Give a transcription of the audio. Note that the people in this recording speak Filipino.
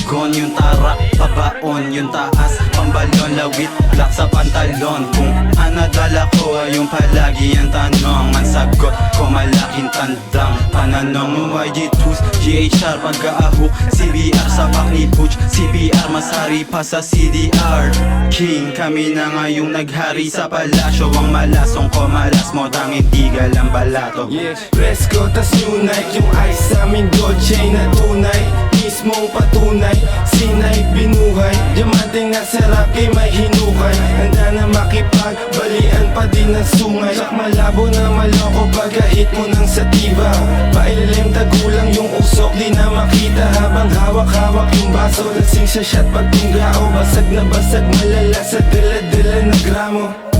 tugon, yung tarak, pabaon, yung taas, pambalon, lawit, black sa pantalon. Kung anadala ko ay yung palagi ang tanong, ang sagot ko malaking tandang pananong. YG Tools, GHR, pagkaahok, CBR sa back ni Butch, CBR, masari pa sa CDR. King, kami na ngayong naghari sa palasyo, ang malasong ko malas mo, tanging tigal ang balato. Yes, Fresco tas new night, yung ice sa aming gold chain na tunay, mismong patunay, sinay binuhay, diamante nga sarap kay may hinukay, handa na makipagbalian pa din ang sungay. Sak malabo na maloko pagka-hit mo ng sativa, pailalim tagulang yung usok di na makita, habang hawak-hawak yung baso, lasing sa shot pag tunggao, basag na basag malala sa dala-dala na gramo.